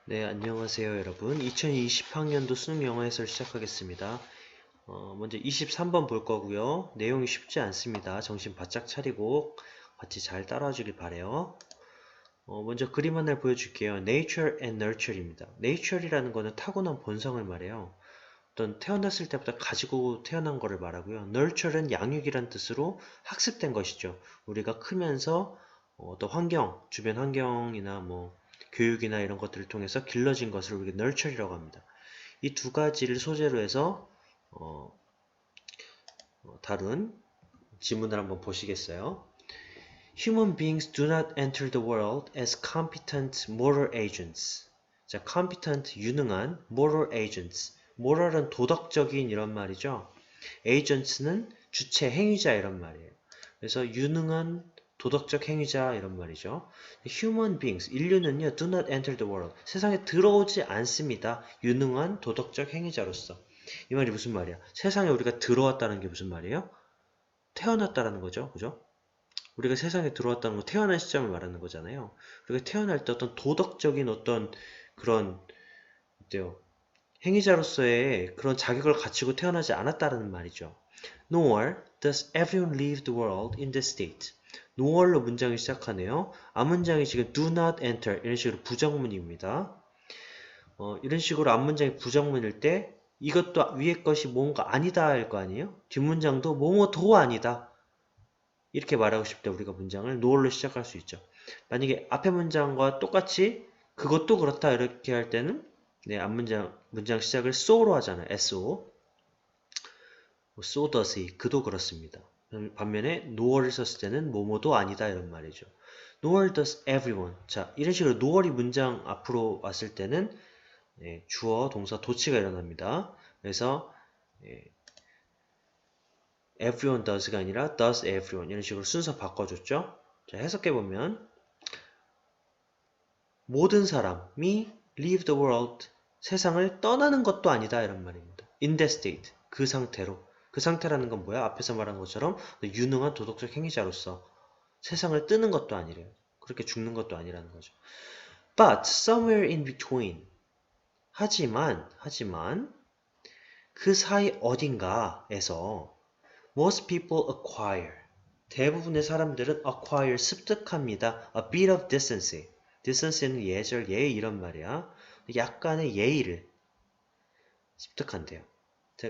네, 안녕하세요, 여러분. 2020학년도 수능 영어 해설 시작하겠습니다. 먼저 23번 볼 거고요. 내용이 쉽지 않습니다. 정신 바짝 차리고 같이 잘 따라와 주길 바래요. 먼저 그림 하나를 보여줄게요. Nature and Nurture입니다. Nature이라는 거는 타고난 본성을 말해요. 어떤 태어났을 때부터 가지고 태어난 거를 말하고요. Nurture는 양육이란 뜻으로 학습된 것이죠. 우리가 크면서 어떤 환경, 주변 환경이나 뭐 교육이나 이런 것들을 통해서 길러진 것을 우리가 nurture이라고 합니다. 이 두 가지를 소재로 해서 다룬 지문을 한번 보시겠어요? Human beings do not enter the world as competent moral agents. 자, competent, 유능한 moral agents. moral은 도덕적인 이런 말이죠. agents는 주체, 행위자 이런 말이에요. 그래서 유능한 도덕적 행위자 이런 말이죠. Human beings, 인류는요, do not enter the world. 세상에 들어오지 않습니다. 유능한 도덕적 행위자로서. 이 말이 무슨 말이야? 세상에 우리가 들어왔다는 게 무슨 말이에요? 태어났다라는 거죠. 그죠? 우리가 세상에 들어왔다는 건 태어난 시점을 말하는 거잖아요. 우리가 태어날 때 어떤 도덕적인 어떤 그런 어때요? 행위자로서의 그런 자격을 갖추고 태어나지 않았다는 말이죠. Nor does everyone leave the world in this state. nor로 문장이 시작하네요. 앞문장이 지금 do not enter 이런 식으로 부정문입니다. 이런 식으로 앞문장이 부정문일 때 이것도 위에 것이 뭔가 아니다 할 거 아니에요? 뒷문장도 뭐뭐도 아니다. 이렇게 말하고 싶을 때 우리가 문장을 no로 시작할 수 있죠. 만약에 앞에 문장과 똑같이 그것도 그렇다 이렇게 할 때는 네, 문장 시작을 so로 하잖아요. so. so does he. 그도 그렇습니다. 반면에 no를 썼을 때는 뭐뭐도 아니다 이런 말이죠. nor does everyone. 자, 이런 식으로 nor이 문장 앞으로 왔을 때는 네, 주어, 동사, 도치가 일어납니다. 그래서 네, everyone does가 아니라 does everyone 이런 식으로 순서 바꿔줬죠. 자, 해석해보면 모든 사람이 leave the world 세상을 떠나는 것도 아니다 이런 말입니다. in that state 그 상태로 그 상태라는 건 뭐야? 앞에서 말한 것처럼 유능한 도덕적 행위자로서 세상을 뜨는 것도 아니래요. 그렇게 죽는 것도 아니라는 거죠. But somewhere in between 하지만 그 사이 어딘가에서 most people acquire 대부분의 사람들은 acquire 습득합니다. a bit of decency. decency는 예절, 예의 이런 말이야. 약간의 예의를 습득한대요.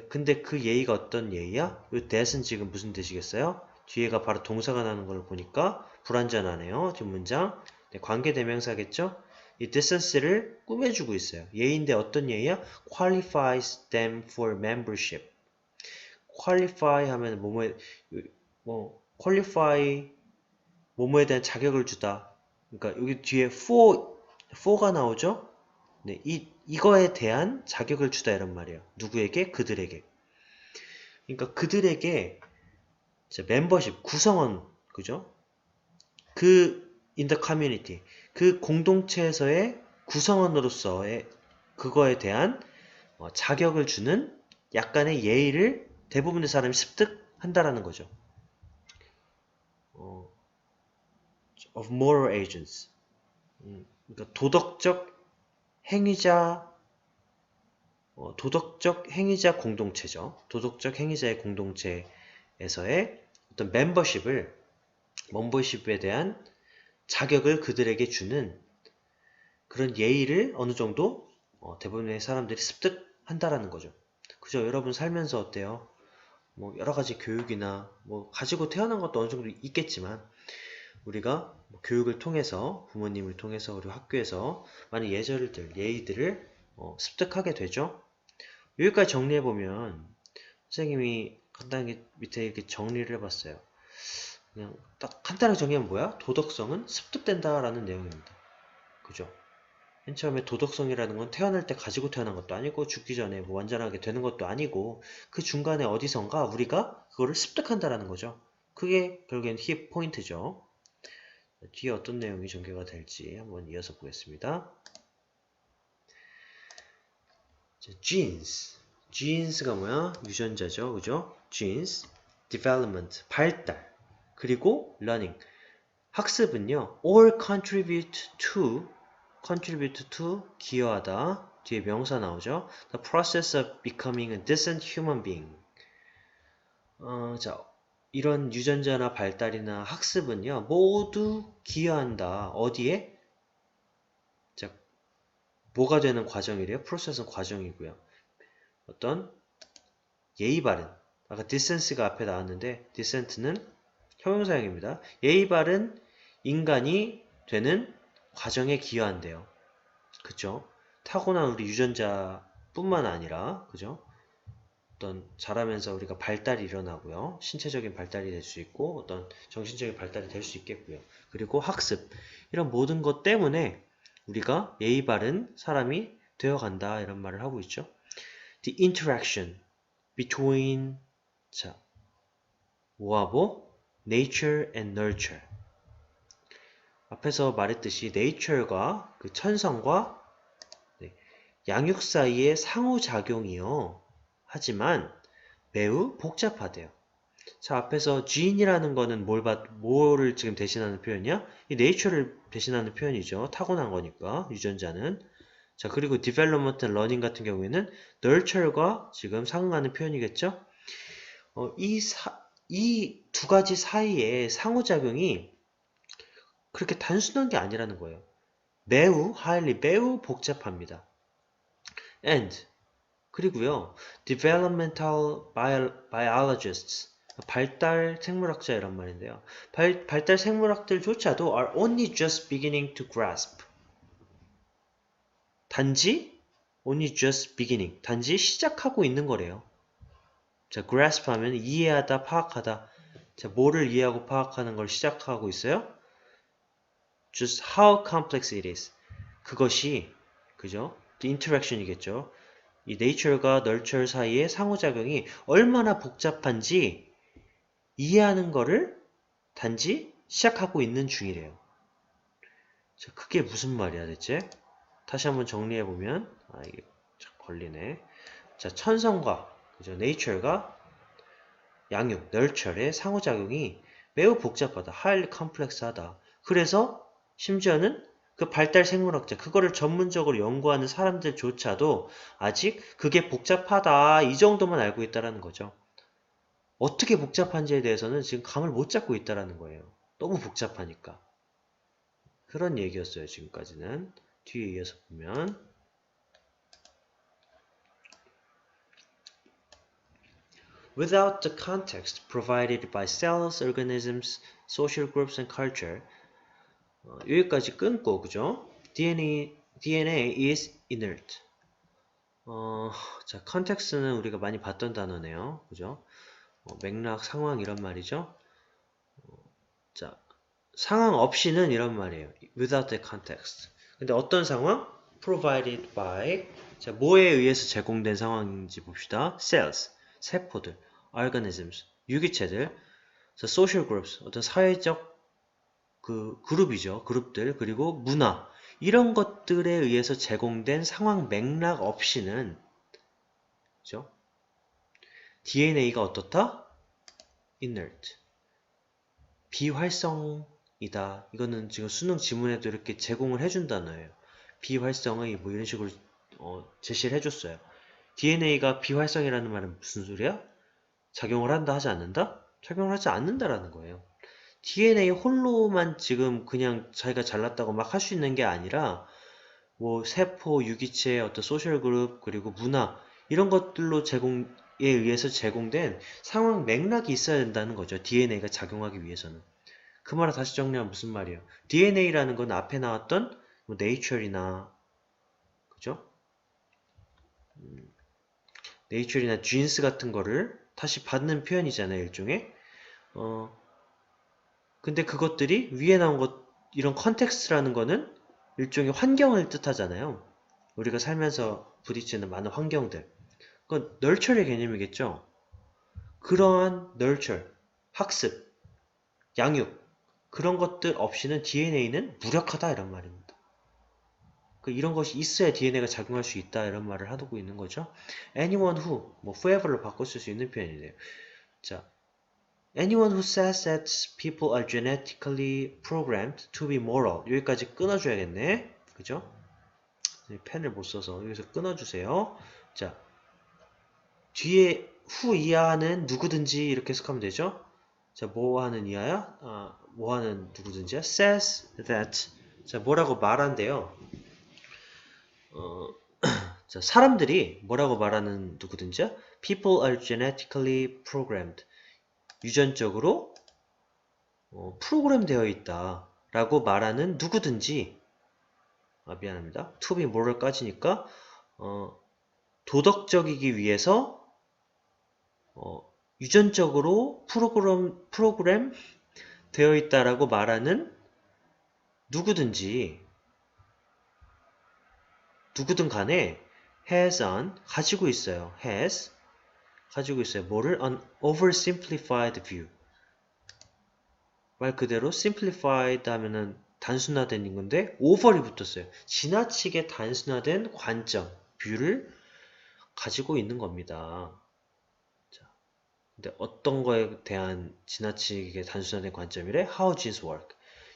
근데 그 예의가 어떤 예의야? 이 that은 지금 무슨 뜻이겠어요? 뒤에가 바로 동사가 나는 걸 보니까 불완전하네요. 뒷문장. 네, 관계대명사겠죠? 이 decency를 꾸며주고 있어요. 예의인데 어떤 예의야? qualifies them for membership. qualify 하면 qualify 뭐뭐에 대한 자격을 주다. 그러니까 여기 뒤에 for가 나오죠? 네, 이거에 대한 자격을 주다 이런 말이에요. 누구에게? 그들에게. 그러니까 그들에게 멤버십, 구성원, 그죠? in the community. 그 공동체에서의 구성원으로서의 그거에 대한 자격을 주는 약간의 예의를 대부분의 사람이 습득한다라는 거죠. of moral agents. 그러니까 도덕적 행위자 공동체죠. 도덕적 행위자의 공동체에서의 어떤 멤버십에 대한 자격을 그들에게 주는 그런 예의를 어느 정도 대부분의 사람들이 습득한다라는 거죠. 그죠? 여러분 살면서 어때요? 뭐 여러 가지 교육이나 뭐 가지고 태어난 것도 어느 정도 있겠지만 우리가 교육을 통해서 부모님을 통해서 그리고 학교에서 많은 예의들을 습득하게 되죠. 여기까지 정리해보면 선생님이 간단하게 밑에 이렇게 정리를 해봤어요. 그냥 딱 간단하게 정리하면 뭐야? 도덕성은 습득된다라는 내용입니다. 그죠? 맨 처음에 도덕성이라는 건 태어날 때 가지고 태어난 것도 아니고 죽기 전에 뭐 완전하게 되는 것도 아니고 그 중간에 어디선가 우리가 그거를 습득한다라는 거죠. 그게 결국엔 힙 포인트죠. 뒤에 어떤 내용이 전개가 될지 한번 이어서 보겠습니다. genes. genes가 뭐야? 유전자죠. 그죠? genes, development, 발달, 그리고 learning. 학습은요, all contribute to contribute to 기여하다. 뒤에 명사 나오죠. The process of becoming a decent human being. 자, 이런 유전자나 발달이나 학습은요, 모두 기여한다. 어디에? 자, 뭐가 되는 과정이래요? 프로세스는 과정이고요. 어떤 예의 바른. 아까 decency가 앞에 나왔는데 decent는 형용사형입니다. 예의 바른 인간이 되는 과정에 기여한대요. 그죠? 타고난 우리 유전자뿐만 아니라, 그죠? 어떤 자라면서 우리가 발달이 일어나고요. 신체적인 발달이 될 수 있고 어떤 정신적인 발달이 될 수 있겠고요. 그리고 학습. 이런 모든 것 때문에 우리가 예의 바른 사람이 되어간다 이런 말을 하고 있죠. The interaction between 자, 뭐와 뭐? nature and nurture. 앞에서 말했듯이 nature가 그 천성과 양육 사이의 상호작용이요. 하지만 매우 복잡하대요. 자, 앞에서 gene이라는 거는 뭐를 지금 대신하는 표현이야? 이 nature를 대신하는 표현이죠. 타고난 거니까, 유전자는. 자, 그리고 development and learning 같은 경우에는 nurture가 지금 상응하는 표현이겠죠? 이 두 가지 사이의 상호작용이 그렇게 단순한 게 아니라는 거예요. 매우 복잡합니다. And 그리고요, developmental biologists, 발달 생물학자 이란 말인데요. 발달 생물학들조차도 are only just beginning to grasp. only just beginning. 단지 시작하고 있는 거래요. 자, grasp 하면 이해하다, 파악하다. 자, 뭐를 이해하고 파악하는 걸 시작하고 있어요? Just how complex it is. 그것이, 그죠? The interaction이겠죠. 이 nature과 nurture 사이의 상호작용이 얼마나 복잡한지 이해하는 거를 단지 시작하고 있는 중이래요. 자, 그게 무슨 말이야 대체? 다시 한번 정리해보면 이게 걸리네. 자, 천성과 그죠? nature가 양육, nurture의 상호작용이 매우 복잡하다. highly complex하다. 그래서 심지어는 그 발달 생물학자, 그거를 전문적으로 연구하는 사람들조차도 아직 그게 복잡하다 이 정도만 알고 있다는 거죠. 어떻게 복잡한지에 대해서는 지금 감을 못 잡고 있다는 거예요. 너무 복잡하니까. 그런 얘기였어요, 지금까지는. 뒤에 이어서 보면 Without the context provided by cells, organisms, social groups, and culture 여기까지 끊고, 그죠? DNA is inert. 자, context는 우리가 많이 봤던 단어네요. 그죠? 맥락, 상황 이런 말이죠. 자, 상황 없이는 이런 말이에요. Without the context. 근데 어떤 상황? Provided by. 자, 뭐에 의해서 제공된 상황인지 봅시다. Cells, 세포들, organisms, 유기체들, social groups, 어떤 사회적 그룹이죠. 그룹들, 그리고 문화. 이런 것들에 의해서 제공된 상황 맥락 없이는, 그죠? DNA가 어떻다? Inert. 비활성이다. 이거는 지금 수능 지문에도 이렇게 제공을 해준 단어예요. 비활성의 뭐 이런 식으로 제시를 해줬어요. DNA가 비활성이라는 말은 무슨 소리야? 작용을 한다 하지 않는다? 작용을 하지 않는다라는 거예요. DNA 홀로만 지금 그냥 자기가 잘났다고 막 할 수 있는 게 아니라 뭐 세포, 유기체, 어떤 소셜 그룹, 그리고 문화 이런 것들로 제공에 의해서 제공된 상황 맥락이 있어야 된다는 거죠. DNA가 작용하기 위해서는. 그 말을 다시 정리하면 무슨 말이에요? DNA라는 건 앞에 나왔던 뭐 nature이나 그죠? nature이나 genes 같은 거를 다시 받는 표현이잖아요. 일종의. 근데 그것들이 위에 나온 것 이런 컨텍스트라는 거는 일종의 환경을 뜻하잖아요. 우리가 살면서 부딪히는 많은 환경들. 그건 nurture의 개념이겠죠. 그러한 nurture, 학습, 양육 그런 것들 없이는 DNA는 무력하다 이런 말입니다. 이런 것이 있어야 DNA가 작용할 수 있다 이런 말을 하고 있는 거죠. Anyone who, 뭐 whoever로 바꿔 쓸 수 있는 표현이네요. 자, Anyone who says that people are genetically programmed to be moral. 여기까지 끊어줘야겠네. 그죠? 펜을 못 써서 여기서 끊어주세요. 자, 뒤에 후 이하는 누구든지 이렇게 해석하면 되죠? 자, 뭐 하는 이하야? 뭐 하는 누구든지야? says that. 자, 뭐라고 말한대요. 자, 사람들이 뭐라고 말하는 누구든지야? People are genetically programmed. 유전적으로 프로그램 되어 있다. 라고 말하는 누구든지. 미안합니다. to be moral까지니까 도덕적이기 위해서 유전적으로 프로그램 되어 있다라고 말하는 누구든 간에 has on 가지고 있어요. has 가지고 있어요. 뭐를? an oversimplified view. 말 그대로 simplified 하면은 단순화된 건데 over이 붙었어요. 지나치게 단순화된 관점, 뷰를 가지고 있는 겁니다. 자, 근데 어떤 거에 대한 지나치게 단순화된 관점이래? How genes work.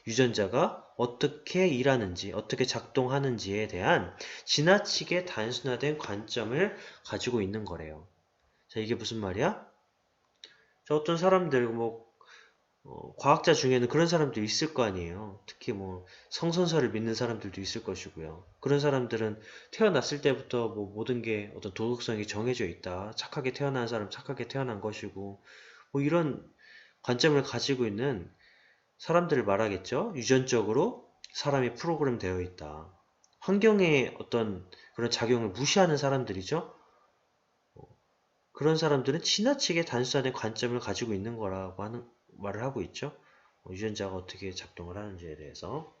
유전자가 어떻게 일하는지, 어떻게 작동하는지에 대한 지나치게 단순화된 관점을 가지고 있는 거래요. 자, 이게 무슨 말이야? 자, 어떤 사람들, 과학자 중에는 그런 사람도 있을 거 아니에요. 특히 성선설을 믿는 사람들도 있을 것이고요. 그런 사람들은 태어났을 때부터 모든 게 어떤 도덕성이 정해져 있다. 착하게 태어난 사람 착하게 태어난 것이고, 이런 관점을 가지고 있는 사람들을 말하겠죠. 유전적으로 사람이 프로그램 되어 있다. 환경의 어떤 그런 작용을 무시하는 사람들이죠. 그런 사람들은 지나치게 단순화된 관점을 가지고 있는 거라고 말을 하고 있죠. 유전자가 어떻게 작동을 하는지에 대해서.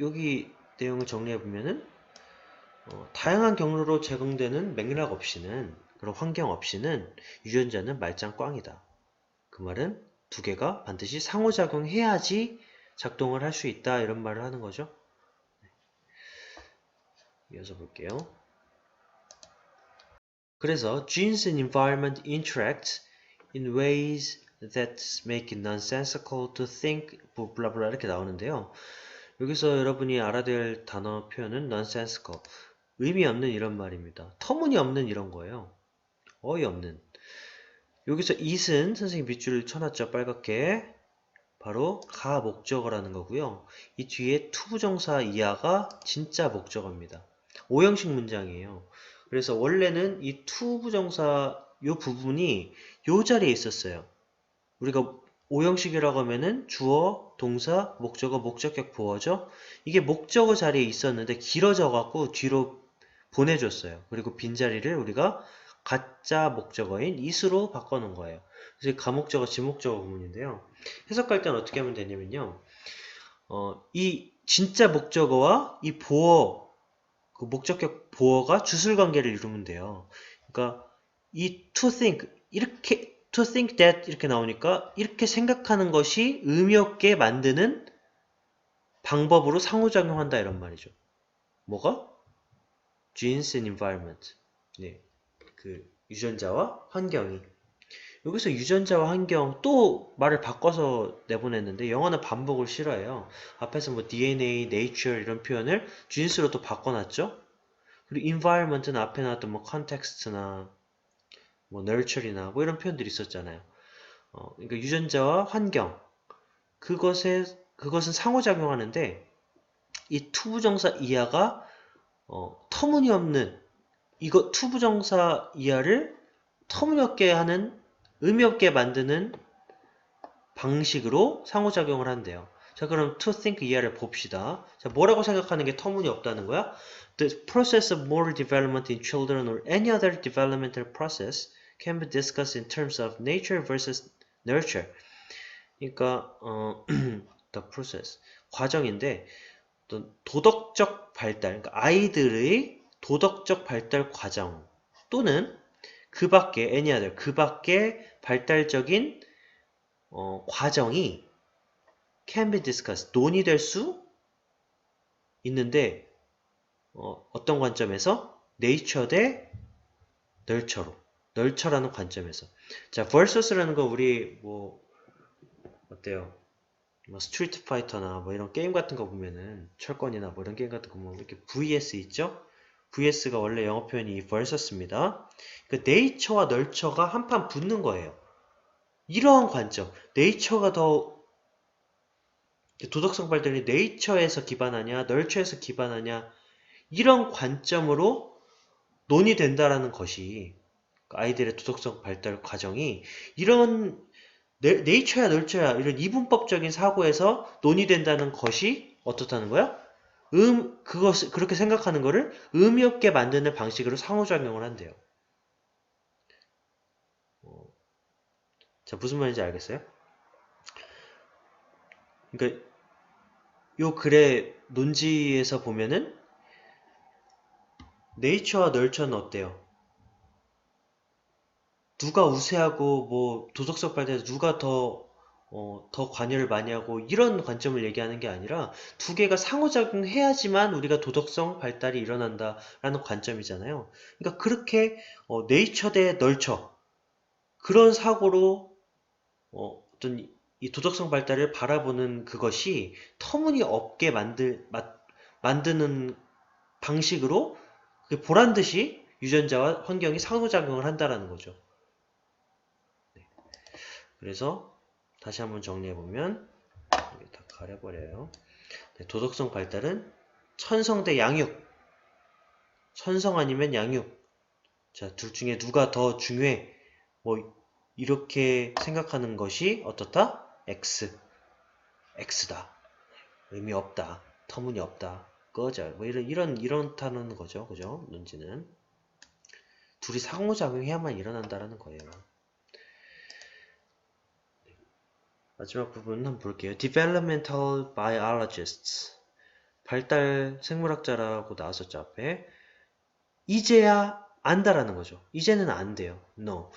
여기 내용을 정리해 보면은 다양한 경로로 제공되는 맥락 없이는, 그런 환경 없이는 유전자는 말짱 꽝이다. 그 말은 두 개가 반드시 상호작용해야지 작동을 할 수 있다, 이런 말을 하는 거죠. 이어서 볼게요. 그래서 genes and environment interact in ways that make it nonsensical to think blah blah 이렇게 나오는데요. 여기서 여러분이 알아야 될 단어 표현은 nonsensical, 의미 없는 이런 말입니다. 터무니없는 이런 거예요. 어이없는. 여기서 it은 선생님 밑줄을 쳐놨죠, 빨갛게. 바로 가 목적어라는 거고요. 이 뒤에 투부정사 이하가 진짜 목적어입니다. 오형식 문장이에요. 그래서 원래는 이 투부정사 요 부분이 요 자리에 있었어요. 우리가 오형식이라고 하면은 주어, 동사, 목적어, 목적격, 보어죠. 이게 목적어 자리에 있었는데 길어져 갖고 뒤로 보내줬어요. 그리고 빈자리를 우리가 가짜 목적어인 it으로 바꿔놓은 거예요. 그래서 가목적어, 지목적어 구문인데요. 해석할 때는 어떻게 하면 되냐면요. 이 진짜 목적어와 이 보어, 그 목적격 보어가 주술관계를 이루면 돼요. 그러니까 이 to think, 이렇게 to think that 이렇게 나오니까 이렇게 생각하는 것이 의미 없게 만드는 방법으로 상호작용한다, 이런 말이죠. 뭐가? genes and environment. 네, 그 유전자와 환경이. 여기서 유전자와 환경, 또 말을 바꿔서 내보냈는데 영어는 반복을 싫어해요. 앞에서 DNA, nature 이런 표현을 genes로 또 바꿔놨죠. 그리고 environment는 앞에 나왔던 context나 nurture이나 이런 표현들이 있었잖아요. 그러니까 유전자와 환경, 그것은 상호작용하는데 이 투부정사 이하가 터무니없는, 이거 투부정사 이하를 터무니없게 하는, 의미 없게 만드는 방식으로 상호작용을 한대요. 자, 그럼 to think 이하를 봅시다. 자, 뭐라고 생각하는 게 터무니없다는 거야? The process of moral development in children or any other developmental process can be discussed in terms of nature versus nurture. 그러니까 the process, 과정인데 도덕적 발달, 그러니까 아이들의 도덕적 발달 과정 또는 그 밖에 any other, 그 밖에 발달적인 과정이 can be discussed, 논의될 수 있는데 어떤 관점에서? nature 대 nurture로, nurture라는 관점에서. 자, versus라는 거 우리 어때요? 뭐 스트리트 파이터나 뭐 이런 게임 같은 거 보면은 철권이나 뭐 이런 게임 같은 거 보면 이렇게 vs 있죠? vs가 원래 영어 표현이 versus입니다. 그 네이처와 널처가 한판 붙는 거예요. 이러한 관점, 네이처가 더 도덕성 발달이 네이처에서 기반하냐, 널처에서 기반하냐 이런 관점으로 논의된다라는 것이 아이들의 도덕성 발달 과정이 이런 네이처야 널처야 이런 이분법적인 사고에서 논의된다는 것이 어떻다는 거야? 그것을 그렇게 생각하는 거를 의미 없게 만드는 방식으로 상호작용을 한대요. 자, 무슨 말인지 알겠어요? 그러니까 요 글의 논지에서 보면은 네이처와 널처는 어때요? 누가 우세하고 뭐 도덕성 발달에서 누가 더 관여를 많이 하고 이런 관점을 얘기하는 게 아니라 두 개가 상호작용해야지만 우리가 도덕성 발달이 일어난다라는 관점이잖아요. 그러니까 그렇게 네이처 대 널처 그런 사고로 어떤 이 도덕성 발달을 바라보는 그것이 터무니없게 만드는 방식으로 보란 듯이 유전자와 환경이 상호작용을 한다라는 거죠. 그래서 다시 한번 정리해보면 여기 다 가려버려요. 네, 도덕성 발달은 천성 대 양육, 천성 아니면 양육. 자, 둘 중에 누가 더 중요해? 뭐 이렇게 생각하는 것이 어떻다? X다. 의미 없다. 터무니없다. 꺼져. 뭐 이런다는 거죠. 그죠? 논지는 둘이 상호작용해야만 일어난다라는 거예요. 마지막 부분 한번 볼게요. Developmental biologists. 발달 생물학자라고 나왔었죠, 앞에. 이제야 안다라는 거죠. 이제는 안 돼요. No.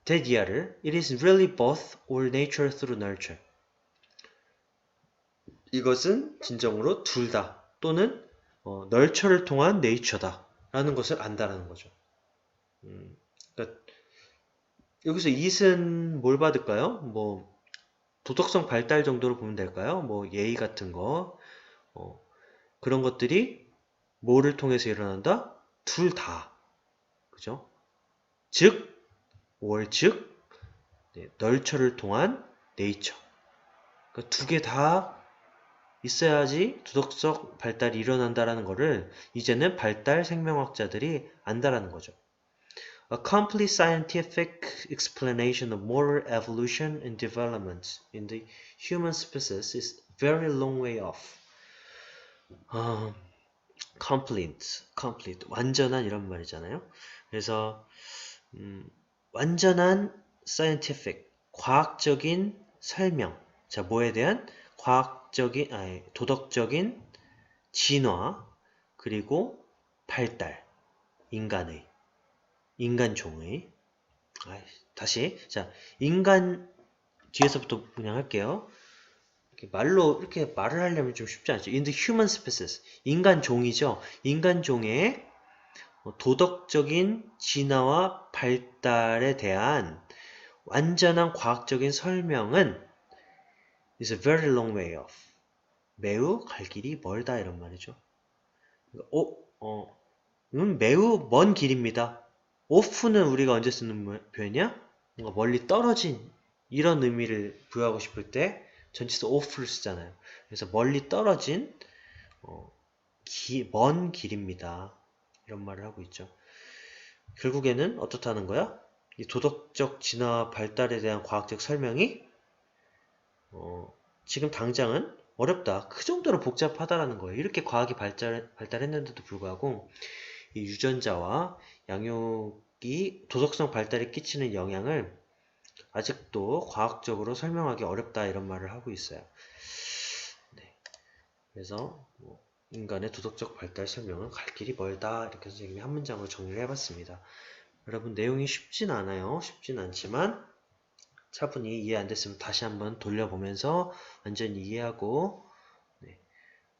대디아를 It is really both or nature through nurture. 이것은 진정으로 둘 다 또는 nurture를 통한 nature다 라는 것을 안다라는 거죠. 그러니까 여기서 it은 뭘 받을까요? 뭐 도덕성 발달 정도로 보면 될까요? 뭐 예의 같은 거 그런 것들이 뭐를 통해서 일어난다? 둘 다. 그죠? 즉, 널처를 통한 네이처. 그러니까 두 개 다 있어야지 도덕적 발달이 일어난다라는 거를 이제는 발달 생명학자들이 안다라는 거죠. A complete scientific explanation of moral evolution and development in the human species is very long way off. complete, 완전한 이런 말이잖아요. 그래서 완전한 scientific, 과학적인 설명. 자, 뭐에 대한 도덕적인 진화 그리고 발달, 인간종의. 다시, 자, 인간 뒤에서부터 그냥 할게요. 이렇게 말을 하려면 좀 쉽지 않죠. In the human species, 인간종이죠. 인간종의 도덕적인 진화와 발달에 대한 완전한 과학적인 설명은 is a very long way off. 매우 갈 길이 멀다 이런 말이죠. 매우 먼 길입니다. off는 우리가 언제 쓰는 표현이야? 뭔가 멀리 떨어진 이런 의미를 부여하고 싶을 때 전치사 off를 쓰잖아요. 그래서 멀리 떨어진 먼 길입니다. 이런 말을 하고 있죠. 결국에는 어떻다는 거야? 이 도덕적 진화 발달에 대한 과학적 설명이 지금 당장은 어렵다. 그 정도로 복잡하다라는 거예요. 이렇게 과학이 발달했는데도 불구하고 이 유전자와 양육이 도덕성 발달에 끼치는 영향을 아직도 과학적으로 설명하기 어렵다 이런 말을 하고 있어요. 네. 그래서 인간의 도덕적 발달 설명은 갈 길이 멀다 이렇게 선생님이 한 문장으로 정리를 해봤습니다. 여러분 내용이 쉽진 않아요. 쉽진 않지만 차분히 이해 안 됐으면 다시 한번 돌려보면서 완전히 이해하고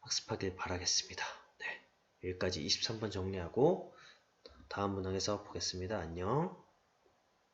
학습하길 바라겠습니다. 네. 여기까지 23번 정리하고 다음 문항에서 보겠습니다. 안녕.